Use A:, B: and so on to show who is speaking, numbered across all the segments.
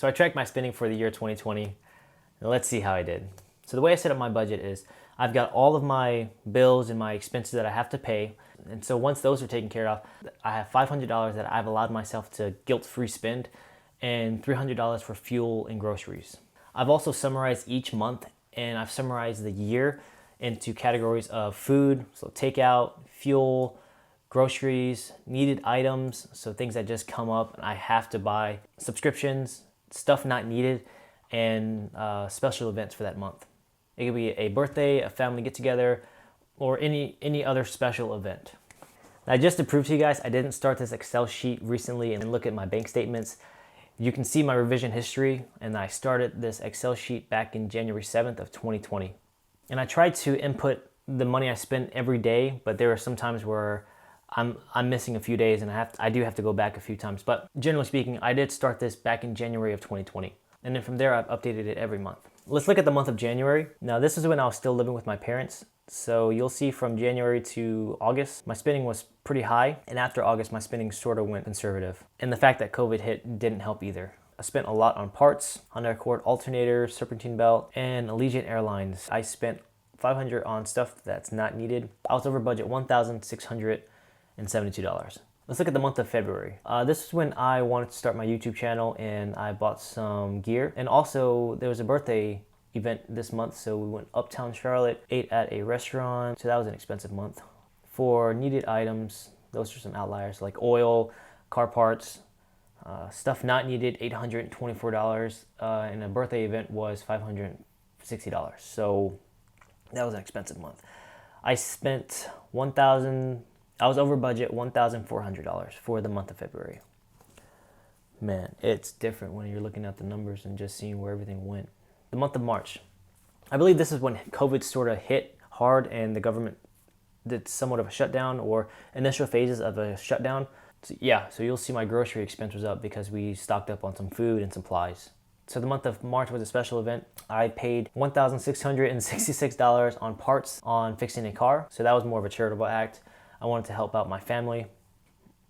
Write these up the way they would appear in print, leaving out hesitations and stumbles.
A: So I tracked my spending for the year 2020, and let's see how I did. So the way I set up my budget is I've got all of my bills and my expenses that I have to pay. And so once those are taken care of, I have $500 that I've allowed myself to guilt-free spend and $300 for fuel and groceries. I've also summarized each month and I've summarized the year into categories of food, so takeout, fuel, groceries, needed items, so things that just come up and I have to buy, subscriptions, stuff not needed, and special events for that month. It could be a birthday, a family get-together, or any other special event. Now, just to prove to you guys, I didn't start this Excel sheet recently and look at my bank statements. You can see my revision history, and I started this Excel sheet back in January 7th of 2020. And I tried to input the money I spent every day, but there are some times where I'm missing a few days and I do have to go back a few times. But generally speaking, I did start this back in January of 2020. And then from there, I've updated it every month. Let's look at the month of January. Now, this is when I was still living with my parents. So you'll see from January to August, my spending was pretty high. And after August, my spending sort of went conservative. And the fact that COVID hit didn't help either. I spent a lot on parts, Honda Accord alternator, serpentine belt, and Allegiant Airlines. I spent $500 on stuff that's not needed. I was over budget $1,672. Let's look at the month of February. This is when I wanted to start my YouTube channel and I bought some gear. And also there was a birthday event this month, so we went uptown Charlotte, ate at a restaurant. So that was an expensive month. For needed items, those are some outliers like oil, car parts, stuff not needed, $824, and a birthday event was $560. So that was an expensive month. I spent I was over budget $1,400 for the month of February. Man, it's different when you're looking at the numbers and just seeing where everything went. The month of March. I believe this is when COVID sort of hit hard and the government did somewhat of a shutdown or initial phases of a shutdown. So you'll see my grocery expense was up because we stocked up on some food and supplies. So the month of March was a special event. I paid $1,666 on parts on fixing a car. So that was more of a charitable act. I wanted to help out my family.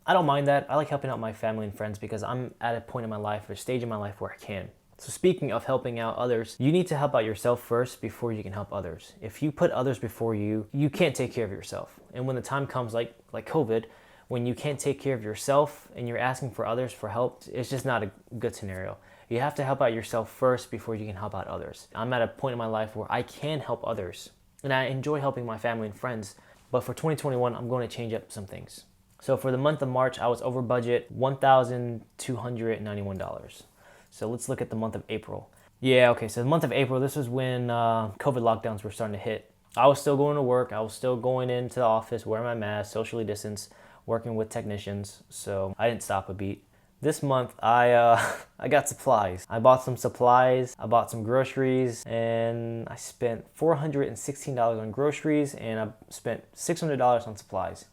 A: I don't mind that. I like helping out my family and friends because I'm at a point in my life, or a stage in my life where I can. So speaking of helping out others, you need to help out yourself first before you can help others. If you put others before you, you can't take care of yourself. And when the time comes like COVID, when you can't take care of yourself and you're asking for others for help, it's just not a good scenario. You have to help out yourself first before you can help out others. I'm at a point in my life where I can help others and I enjoy helping my family and friends. But for 2021, I'm going to change up some things. So for the month of March, I was over budget $1,291. So let's look at the month of April. So the month of April, this was when COVID lockdowns were starting to hit. I was still going to work. I was still going into the office, wearing my mask, socially distanced, working with technicians. So I didn't stop a beat. This month, I got supplies. I bought some supplies, I bought some groceries, and I spent $416 on groceries, and I spent $600 on supplies.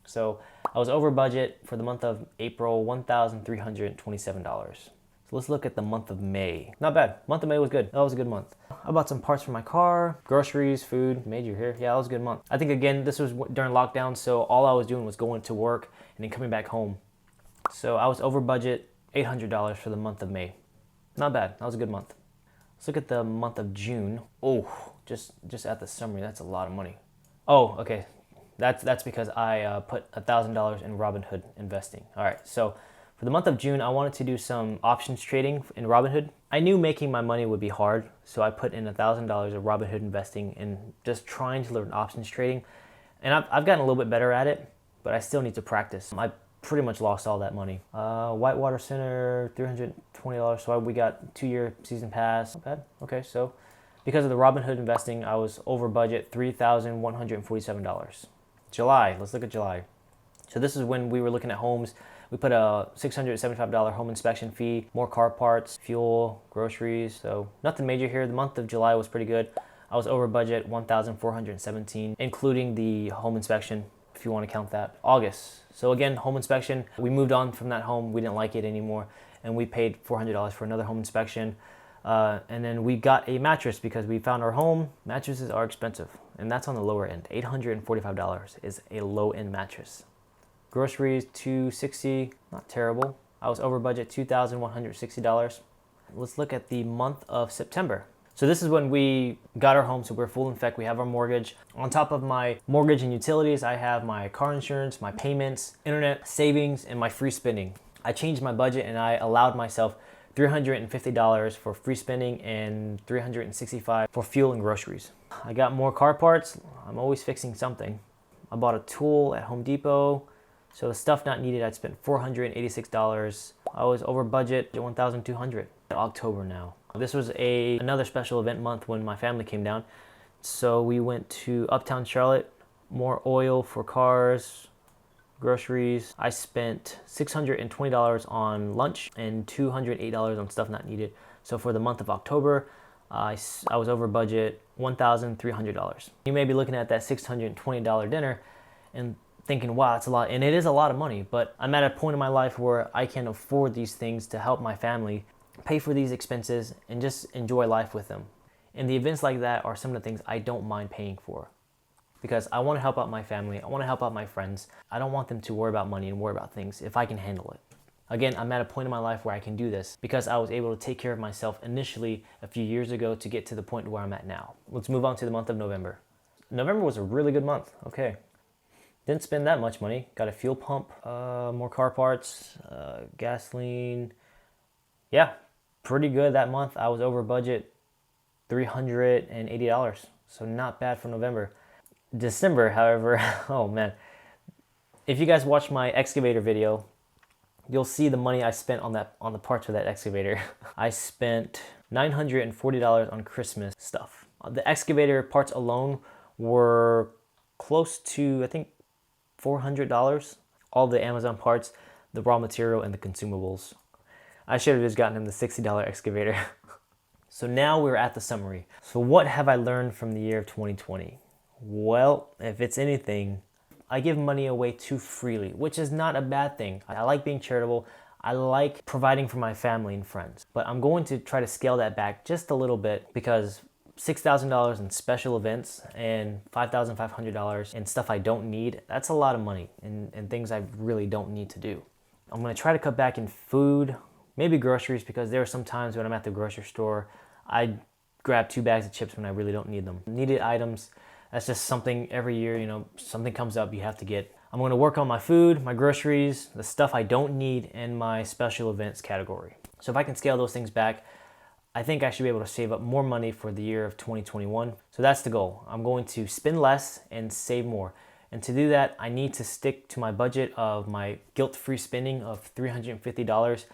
A: So I was over budget for the month of April, $1,327. So let's look at the month of May. Not bad. Month of May was good. That was a good month. I bought some parts for my car, groceries, food, made your hair. Yeah, that was a good month. I think, again, this was during lockdown, so all I was doing was going to work and then coming back home. So I was over budget $800 for the month of May. Not bad. That was a good month. Let's look at the month of June. Oh, just at the summary, that's a lot of money. Oh, okay. That's because I put $1,000 in Robinhood investing. All right, so for the month of June, I wanted to do some options trading in Robinhood. I knew making my money would be hard, so I put in $1,000 of Robinhood investing and just trying to learn options trading. And I've gotten a little bit better at it, but I still need to practice. I pretty much lost all that money. Whitewater Center, $320, so we got 2-year season pass. Not bad. Okay, so because of the Robinhood investing, I was over budget $3,147. July, let's look at July. So this is when we were looking at homes. We put a $675 home inspection fee, more car parts, fuel, groceries. So nothing major here. The month of July was pretty good. I was over budget $1,417, including the home inspection, if you want to count that. August. So again, home inspection. We moved on from that home. We didn't like it anymore. And we paid $400 for another home inspection. And then we got a mattress because we found our home. Mattresses are expensive. And that's on the lower end. $845 is a low-end mattress. Groceries, $260, not terrible. I was over budget, $2,160. Let's look at the month of September. So this is when we got our home, so we're full in effect. We have our mortgage. On top of my mortgage and utilities, I have my car insurance, my payments, internet, savings, and my free spending. I changed my budget and I allowed myself $350 for free spending and $365 for fuel and groceries. I got more car parts. I'm always fixing something. I bought a tool at Home Depot. So the stuff not needed, I spent $486. I was over budget at $1,200. October now. This was another special event month when my family came down. So we went to Uptown Charlotte, more oil for cars, groceries. I spent $620 on lunch and $208 on stuff not needed. So for the month of October, I was over budget $1,300. You may be looking at that $620 dinner and thinking, wow, that's a lot. And it is a lot of money, but I'm at a point in my life where I can afford these things to help my family pay for these expenses and just enjoy life with them. And the events like that are some of the things I don't mind paying for because I want to help out my family. I want to help out my friends. I don't want them to worry about money and worry about things if I can handle it. Again, I'm at a point in my life where I can do this because I was able to take care of myself initially a few years ago to get to the point where I'm at now. Let's move on to the month of November. November was a really good month. Okay. Didn't spend that much money. Got a fuel pump, more car parts, gasoline. Yeah, pretty good that month. I was over budget, $380. So not bad for November. December, however, oh man. If you guys watch my excavator video, you'll see the money I spent on the parts for that excavator. I spent $940 on Christmas stuff. The excavator parts alone were close to, I think, $400. All the Amazon parts, the raw material, and the consumables. I should have just gotten him the $60 excavator. So now we're at the summary. So what have I learned from the year of 2020? Well, if it's anything, I give money away too freely, which is not a bad thing. I like being charitable. I like providing for my family and friends. But I'm going to try to scale that back just a little bit because $6,000 in special events and $5,500 in stuff I don't need, that's a lot of money and things I really don't need to do. I'm gonna try to cut back in food, maybe groceries, because there are some times when I'm at the grocery store, I grab 2 bags of chips when I really don't need them. Needed items, that's just something every year, something comes up you have to get. I'm gonna work on my food, my groceries, the stuff I don't need, and my special events category. So if I can scale those things back, I think I should be able to save up more money for the year of 2021. So that's the goal. I'm going to spend less and save more. And to do that, I need to stick to my budget of my guilt-free spending of $350,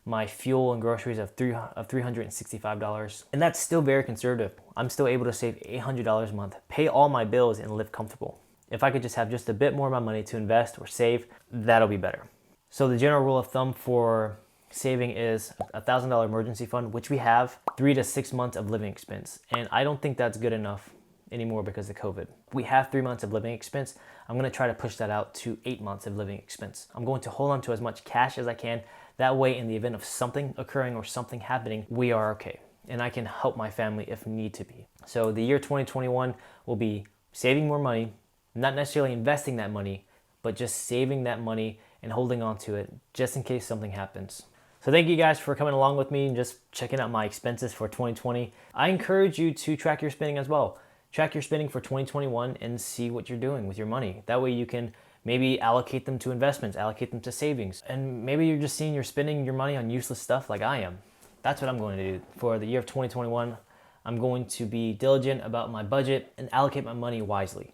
A: my fuel and groceries of $365. And that's still very conservative. I'm still able to save $800 a month, pay all my bills, and live comfortable. If I could just have just a bit more of my money to invest or save, that'll be better. So the general rule of thumb for saving is a $1,000 emergency fund, which we have, 3 to 6 months of living expense. And I don't think that's good enough anymore because of COVID. We have 3 months of living expense. I'm gonna try to push that out to 8 months of living expense. I'm going to hold on to as much cash as I can. That way, in the event of something occurring or something happening, we are okay. And I can help my family if need to be. So the year 2021 will be saving more money, not necessarily investing that money, but just saving that money and holding on to it just in case something happens. So thank you guys for coming along with me and just checking out my expenses for 2020. I encourage you to track your spending as well. Track your spending for 2021 and see what you're doing with your money. That way you can maybe allocate them to investments, allocate them to savings. And maybe you're just seeing you're spending your money on useless stuff like I am. That's what I'm going to do. For the year of 2021, I'm going to be diligent about my budget and allocate my money wisely.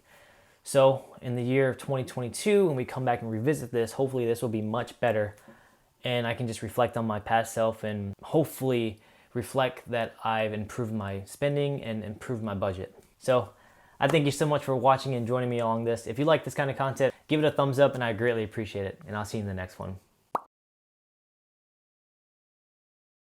A: So in the year of 2022, when we come back and revisit this, hopefully this will be much better and I can just reflect on my past self and hopefully reflect that I've improved my spending and improved my budget. So I thank you so much for watching and joining me along this. If you like this kind of content, give it a thumbs up and I greatly appreciate it. And I'll see you in the next one.